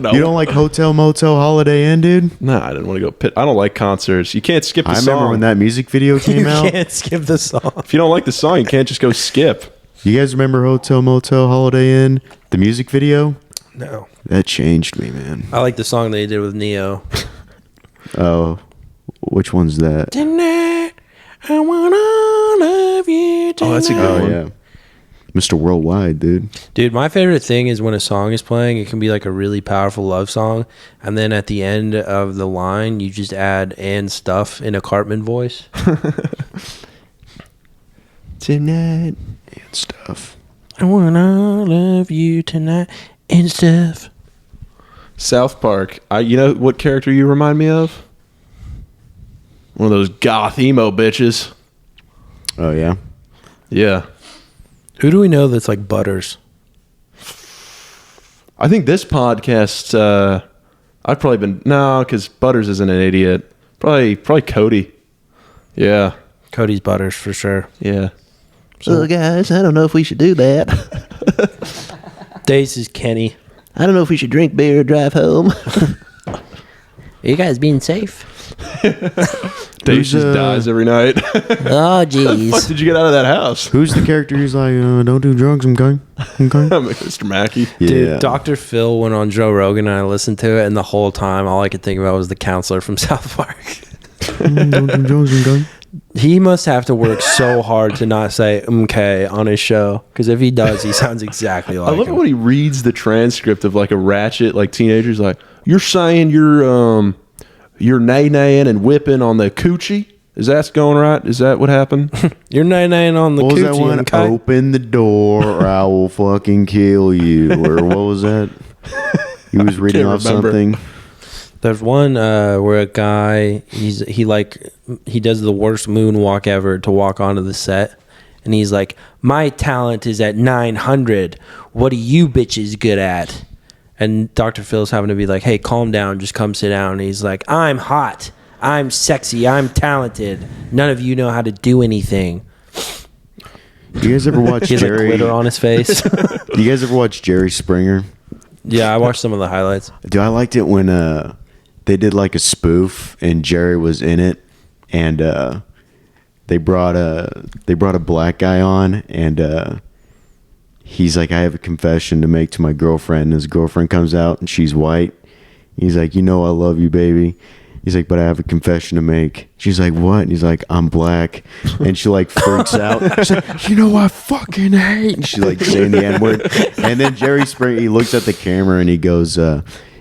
No. You don't like Hotel Motel Holiday Inn, dude? No, I didn't want to go. I don't like concerts. You can't skip the I song. remember when that music video came You out. can't skip the song. If you don't like the song, you can't just go skip. You guys remember Hotel Motel Holiday Inn? The music video? No. That changed me, man. I like the song they did with Neo. Oh, which one's that? Tonight, I want all of you tonight. Oh, that's a good Oh, one. yeah. Mr. Worldwide, dude. Dude, my favorite thing is when a song is playing, it can be like a really powerful love song, and then at the end of the line, you just add "and stuff" in a Cartman voice. Tonight and stuff. I want all of you tonight and stuff. South Park. You know what character you remind me of? One of those goth emo bitches. Oh, yeah? Yeah. Who do we know that's like Butters? I think this podcast, I've probably been... No, because Butters isn't an idiot. Probably Cody. Yeah. Cody's Butters for sure. Yeah. So, guys, I don't know if we should do that. Dace is Kenny. I don't know if we should drink beer or drive home. Are you guys being safe? Dave just dies every night. Oh, Fuck jeez. did you get out of that house? Who's the character who's like, don't do drugs, okay? Mr. Mackey. Yeah. Dude, Dr. Phil went on Joe Rogan and I listened to it, and the whole time all I could think about was the counselor from South Park. Don't do drugs, okay? He must have to work so hard to not say "okay" on his show, because if he does, he sounds exactly like I love it him. when he reads the transcript of like a ratchet, like teenagers, like, you're saying you're nay-naying and whipping on the coochie? Is that going right? Is that what happened? You're 99 on the What was that coochie. one? Okay? Open the door or I will fucking kill you. Or what was that? He was reading can't off remember. something. There's one where a guy he does the worst moonwalk ever to walk onto the set, and he's like, "My talent is at 900. What are you bitches good at?" And Dr. Phil's having to be like, "Hey, calm down. Just come sit down." And he's like, "I'm hot. I'm sexy. I'm talented. None of you know how to do anything." You guys ever watch He has like Jerry? glitter on his face. You guys ever watch Jerry Springer? Yeah, I watched some of the highlights. Dude, I liked it when they did like a spoof and Jerry was in it, and they brought a black guy on, and he's like, "I have a confession to make to my girlfriend." And his girlfriend comes out and she's white. He's like, "You know I love you, baby." He's like, "But I have a confession to make." She's like, "What?" And he's like, "I'm black." And she like freaks out. She's like, "You know I fucking hate." And she's like saying the N-word. And then Jerry Springer, he looks at the camera and he goes,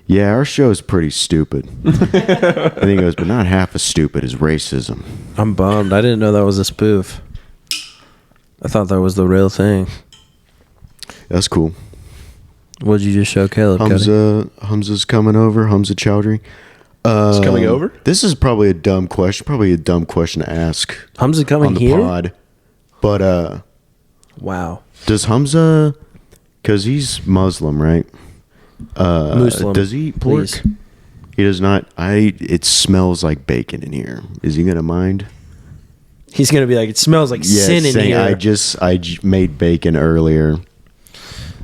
"Yeah, our show is pretty stupid." And he goes, "But not half as stupid as racism." I'm bummed. I didn't know that was a spoof. I thought that was the real thing. That's cool. What'd you just show Caleb? Cody? Hamza's coming over. Hamza Chowdhury. It's coming over? This is probably a dumb question. Probably a dumb question to ask Hamza on coming the here? pod. But Wow. Does Hamza, because he's Muslim, right? Muslim. Does he eat pork? Please. He does not. It smells like bacon in here. Is he gonna mind? He's gonna be like, it smells like sin in saying, here. I made bacon earlier.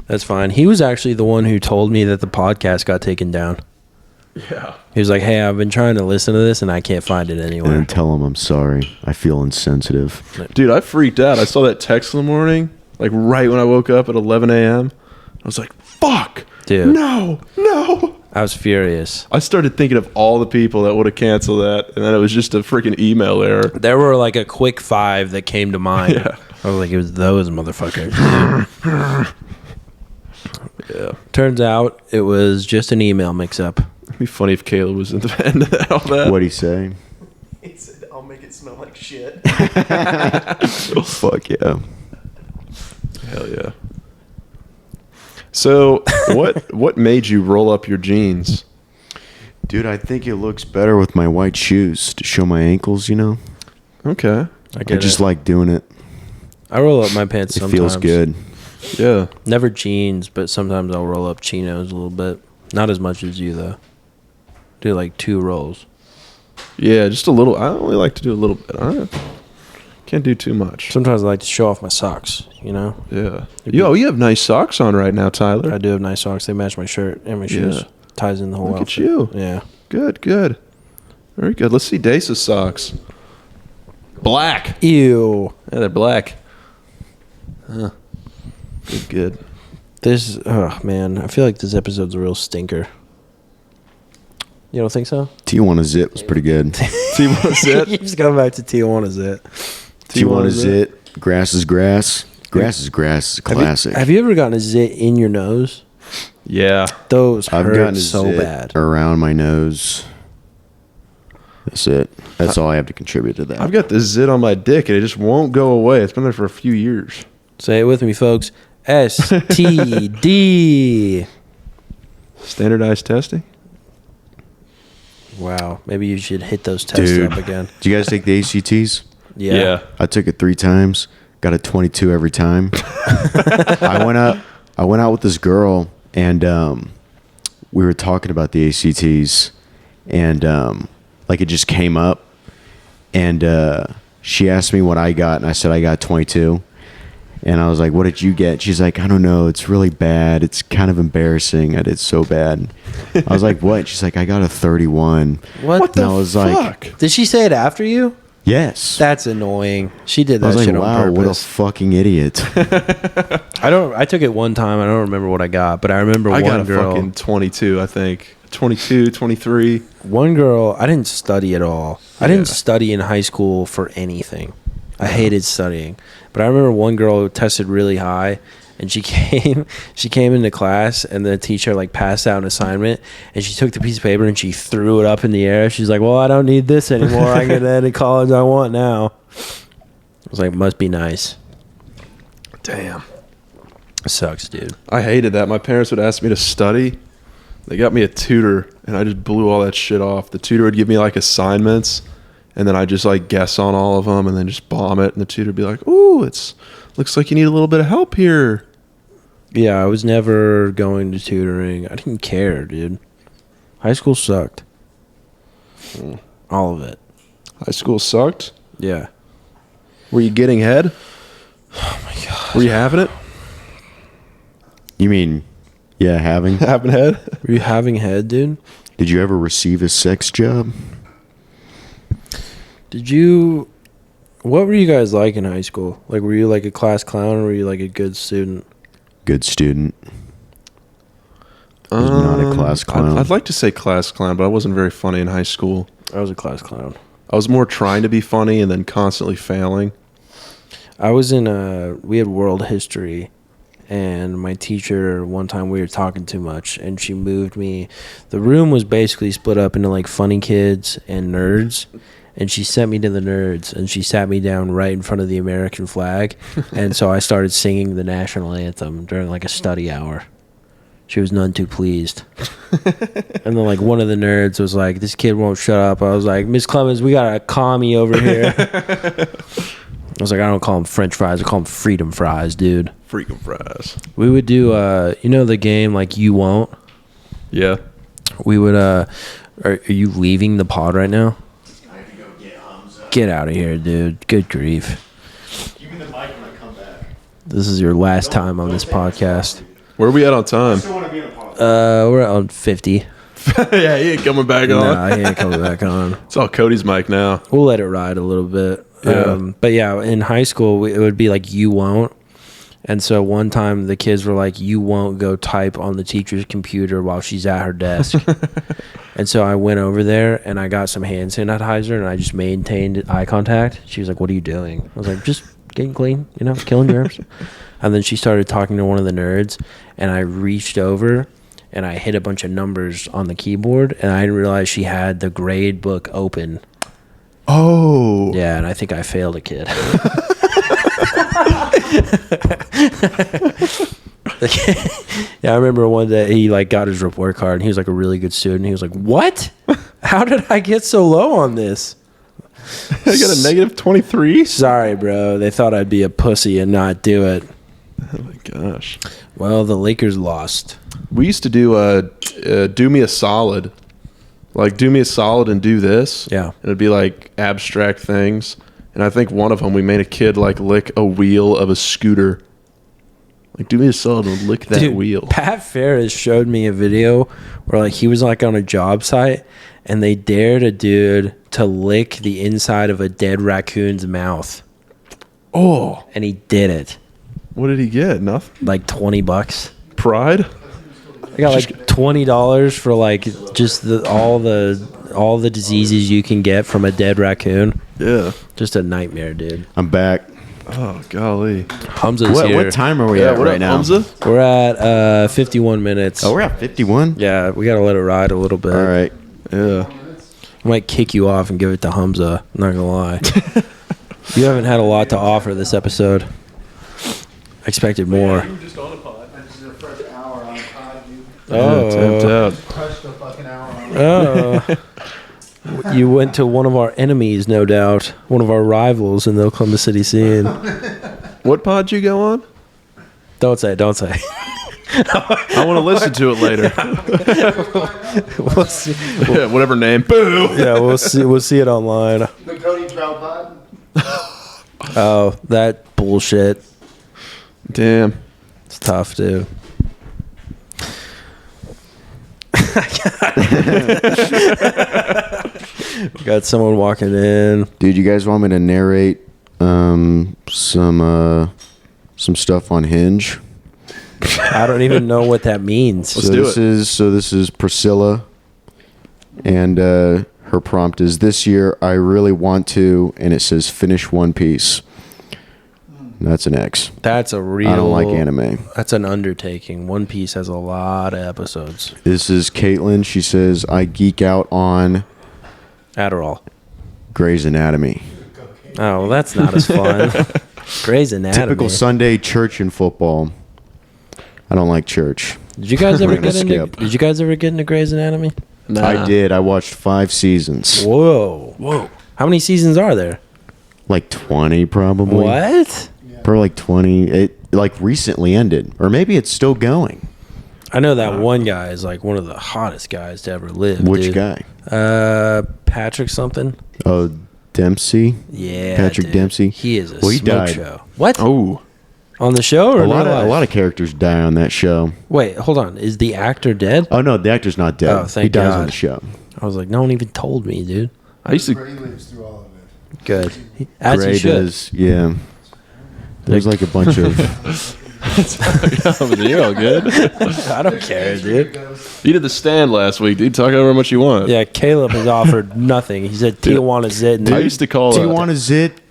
That's fine. He was actually the one who told me that the podcast got taken down. Yeah. He was like, hey, I've been trying to listen to this and I can't find it anywhere. And tell him I'm sorry. I feel insensitive. Dude, I freaked out. I saw that text in the morning, like right when I woke up at 11 a.m. I was like, fuck. Dude. No. I was furious. I started thinking of all the people that would have canceled that, and then it was just a freaking email error. There were like a quick 5 that came to mind. Yeah. I was like, it was those motherfuckers. Yeah. Turns out it was just an email mix-up. It'd be funny if Caleb was in the end of all that. What'd he say? He said, "I'll make it smell like shit." Fuck yeah. Hell yeah. So, what made you roll up your jeans? Dude, I think it looks better with my white shoes to show my ankles, you know? Okay. I I get just it. like doing it. I roll up my pants It sometimes. feels good. Yeah. Never jeans, but sometimes I'll roll up chinos a little bit. Not as much as you, though. Do like 2 rolls. Yeah, just a little. I only like to do a little bit. I can't do too much. Sometimes I like to show off my socks, you know? Yeah. Yo, you have nice socks on right now, Tyler. I do have nice socks. They match my shirt and my shoes. Yeah. Ties in the whole Look at outfit. you. Yeah. Good. Very good. Let's see Dace's socks. Black. Ew. Yeah, they're black. Huh. Good. This, oh man, I feel like this episode's a real stinker. You don't think so? Tijuana Zit was pretty good. Tijuana Zit. Keeps going back to Tijuana Zit. Tijuana Zit. Grass is grass. Grass is grass. Is a classic. Have you ever gotten a zit in your nose? Yeah. Those I've hurt gotten a so zit bad. around my nose. That's it. That's all I have to contribute to that. I've got this zit on my dick and it just won't go away. It's been there for a few years. Say it with me, folks. STD. Standardized testing? Wow. Maybe you should hit those tests Dude. up again. Did you guys take the ACTs? Yeah. I took it 3 times. Got a 22 every time. I went out with this girl, and we were talking about the ACTs, and like it just came up, and she asked me what I got, and I said I got 22. And I was like, what did you get? She's like, I don't know. It's really bad. It's kind of embarrassing. I did so bad. I was like, what? She's like, I got a 31. What And I was like, fuck? Did she say it after you? yes. That's annoying. She did I was that like, shit on wow, what a purpose. fucking idiot. I took it one time. I don't remember what I got, but I remember I one got a girl. fucking 22, I think. 22, 23. One girl, I didn't study at all. I Yeah. didn't study in high school for anything. I hated studying. But I remember one girl who tested really high, and she came into class, and the teacher like passed out an assignment, and she took the piece of paper and she threw it up in the air. She's like, well, I don't need this anymore. I get any college I want now. I was like, must be nice. Damn. It sucks, dude. I hated that. My parents would ask me to study. They got me a tutor, and I just blew all that shit off. The tutor would give me like assignments, and then I just like guess on all of them, and then just bomb it. And the tutor would be like, "Ooh, looks like you need a little bit of help here." Yeah, I was never going to tutoring. I didn't care, dude. High school sucked. All of it. High school sucked. Yeah. Were you getting head? Oh my god. Were you having it? You mean, yeah, having? Having head? Were you having head, dude? Did you ever receive a sex job? What were you guys like in high school? Like, were you like a class clown, or were you like a good student? Good student. Was not a class clown. I'd like to say class clown, but I wasn't very funny in high school. I was a class clown. I was more trying to be funny and then constantly failing. I was we had world history, and my teacher, one time we were talking too much, and she moved me. The room was basically split up into like funny kids and nerds, and she sent me to the nerds, and she sat me down right in front of the American flag, and so I started singing the national anthem during like a study hour. She was none too pleased. And then like one of the nerds was like, this kid won't shut up. I was like, Miss Clemens, we got a commie over here. I was like, I don't call them French fries, I call them freedom fries, dude. Freaking fries. We would do, the game like You Won't? Yeah. We would, are you leaving the pod right now? I have to go get Hamza. Get out of here, dude. Good grief. Give me the mic when I come back. This is your last time on this podcast. Where are we at on time? I still want to be in a pod. We're on 50. Yeah, he ain't coming back on. Nah, he ain't coming back on. It's all Cody's mic now. We'll let it ride a little bit. Yeah. But yeah, in high school, it would be like You Won't. And so one time the kids were like, you won't go type on the teacher's computer while she's at her desk. And so I went over there and I got some hand sanitizer and I just maintained eye contact. She was like, what are you doing? I was like, just getting clean, killing germs. And then she started talking to one of the nerds and I reached over and I hit a bunch of numbers on the keyboard and I didn't realize she had the grade book open. Oh. Yeah, and I think I failed a kid. Yeah, I remember one day he got his report card and he was like a really good student. He was like, what? How did I get so low on this? I got a negative 23? Sorry, bro. They thought I'd be a pussy and not do it. Oh my gosh. Well, the Lakers lost. We used to do me a solid. Like, do me a solid and do this. Yeah. And it'd be like abstract things. And I think one of them, we made a kid lick a wheel of a scooter. Like, do me a solid and lick that Dude, wheel. Pat Ferris showed me a video where he was on a job site and they dared a dude to lick the inside of a dead raccoon's mouth. Oh. And he did it. What did he get? Nothing? $20. Pride? I got $20 for just all the diseases you can get from a dead raccoon. Yeah. Just a nightmare, dude. I'm back. Oh, golly. Hamza's here. What time are we at what right up, now? Hamza? We're at 51 minutes. Oh, we're at 51? Yeah, we gotta let it ride a little bit. All right. Yeah. I might kick you off and give it to Hamza. I'm not gonna lie. You haven't had a lot to offer this episode. I expected more. Yeah, tapped out. Oh. You went to one of our enemies, no doubt. One of our rivals in the Oklahoma City scene. What pod you go on? Don't say. I want to listen to it later. We'll see. Yeah, whatever name. Boo! Yeah, we'll see it online. The Cody Trout Pod. Oh, that bullshit. Damn. It's tough, dude. We got someone walking in. Dude, you guys want me to narrate some stuff on Hinge? I don't even know what that means. Let's do it. This is Priscilla, and her prompt is, this year I really want to, and it says finish One Piece. That's an X. That's a real. I don't like anime. That's an undertaking. One Piece has a lot of episodes. This is Caitlin. She says, I geek out on Adderall. Grey's Anatomy. Oh, well, that's not as fun. Grey's Anatomy. Typical Sunday church and football. I don't like church. Did you guys We're ever gonna get into? skip. Did you guys ever get into Grey's Anatomy? Nah. I did. I watched 5 seasons. Whoa. How many seasons are there? Like 20 probably. What? Probably like 20. It recently ended. Or maybe it's still going. I know that one guy is one of the hottest guys to ever live. Which dude. guy? Patrick something. Oh, Dempsey? Yeah, Patrick dude. Dempsey? He is a Well, he smoke died. show. What? Oh. On the show or A lot not? of characters die on that show. Wait, hold on. Is the actor dead? Oh no, the actor's not dead. Oh, thank he dies God. on the show. I was like, no one even told me, dude. I used to. Gray lives through all of it. Good. As Gray he should. does, yeah. There's like a bunch of You're all good. I don't care, dude. You did the stand last week, dude. Talk however much you want. Yeah, Caleb has offered nothing. He said Tijuana Zit. I used to call Do you want to zit?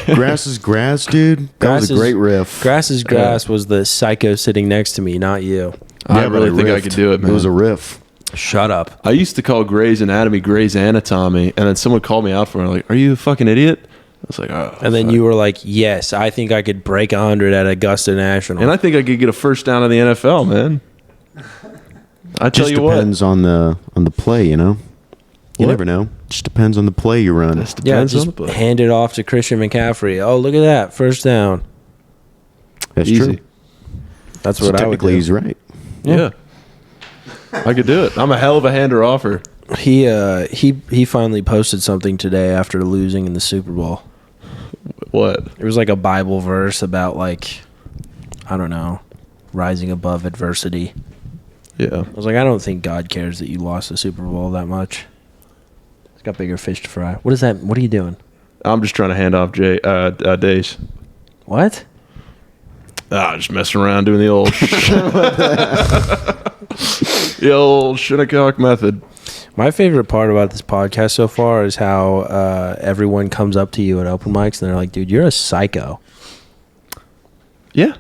Grass is grass, dude. That was a great riff. Grass is grass was the psycho sitting next to me, not you. I Yeah, but really it think I riffed. could do it, man. It was a riff. Shut up. I used to call Grey's Anatomy Grey's Anatomy, and then someone called me out for it. Like, are you a fucking idiot? I was like, oh. And then fuck. you were like, yes, I think I could break 100 at Augusta National. And I think I could get a first down in the NFL, man. I tell Just you what. depends on the play, you know. You What? never know. Just depends on the play you run. Just yeah, depends on just the play. hand it off to Christian McCaffrey. Oh, look at that. First down. That's Easy. true. That's So what I would technically, do. he's right. Yeah. I could do it. I'm a hell of a hander offer. He finally posted something today after losing in the Super Bowl. What? It was like a Bible verse about like, I don't know, rising above adversity. Yeah. I was like, I don't think God cares that you lost the Super Bowl that much. He's got bigger fish to fry. What is that? What are you doing? I'm just trying to hand off Days. What? Just messing around doing the old the old Shinnecock method. My favorite part about this podcast so far is how everyone comes up to you at open mics and they're like, dude, you're a psycho. Yeah.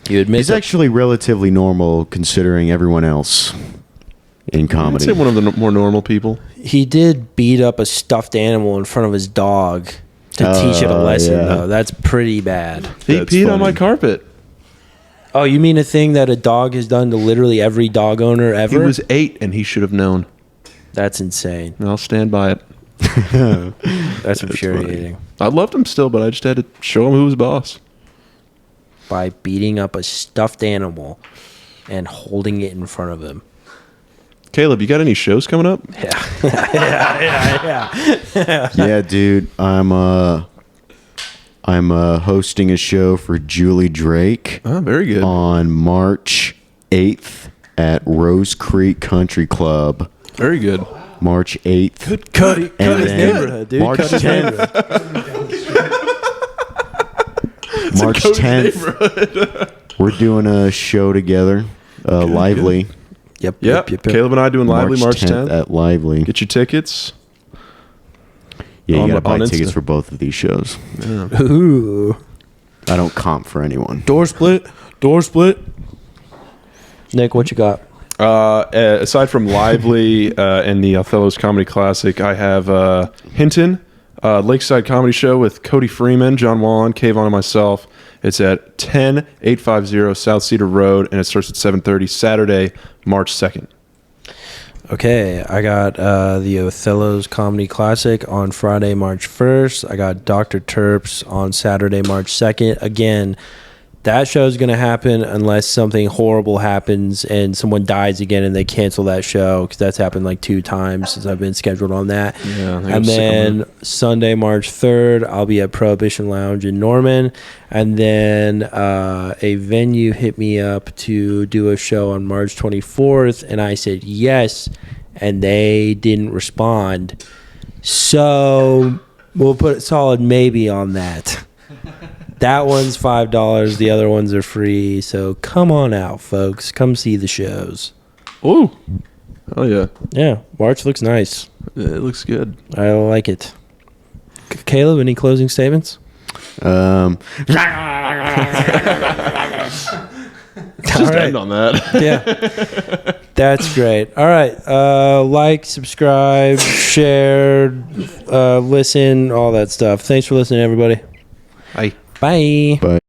You admit He's that- actually relatively normal considering everyone else in I'd comedy. say one of the more normal people. he did beat up a stuffed animal in front of his dog to teach it a lesson, yeah. though. That's pretty bad. He That's peed on funny. my carpet. Oh, you mean a thing that a dog has done to literally every dog owner He ever? was 8 and he should have known. That's insane. And I'll stand by it. That's infuriating. I loved him still, but I just had to show him who was boss. By beating up a stuffed animal and holding it in front of him. Caleb, you got any shows coming up? Yeah, dude. I'm hosting a show for Julie Drake Oh, very good. on March 8th at Rose Creek Country Club. Very good. March 8th. Cut And his then neighborhood, dude. March Cut his 10th. March 10th. We're doing a show together. Lively. Yep, Yep. Caleb and I doing Lively March 10th. at Lively. Get your tickets. Yeah, on- you gotta buy on tickets Insta. for both of these shows. Ooh. I don't comp for anyone. Door split. Nick, what you got? Aside from Lively and the Othello's Comedy Classic, I have Hinton, Lakeside Comedy Show with Cody Freeman, John Wallen, Kayvon, and myself. It's at 10850 South Cedar Road, and it starts at 7:30 Saturday, March 2nd. Okay, I got the Othello's Comedy Classic on Friday, March 1st. I got Dr. Terps on Saturday, March 2nd. Again, that show is going to happen unless something horrible happens and someone dies again and they cancel that show, because that's happened like 2 times since I've been scheduled on that. Yeah, they And got sick on then Sunday, March 3rd, I'll be at Prohibition Lounge in Norman. And then a venue hit me up to do a show on March 24th, and I said yes, and they didn't respond. So we'll put a solid maybe on that. That one's $5. The other ones are free. So come on out, folks. Come see the shows. Ooh. Oh, yeah. Yeah, March looks nice. It looks good. I like it. Caleb, any closing statements? Just right. end on that. Yeah. That's great. All right. Like, subscribe, share, listen, all that stuff. Thanks for listening, everybody. Bye. Bye. But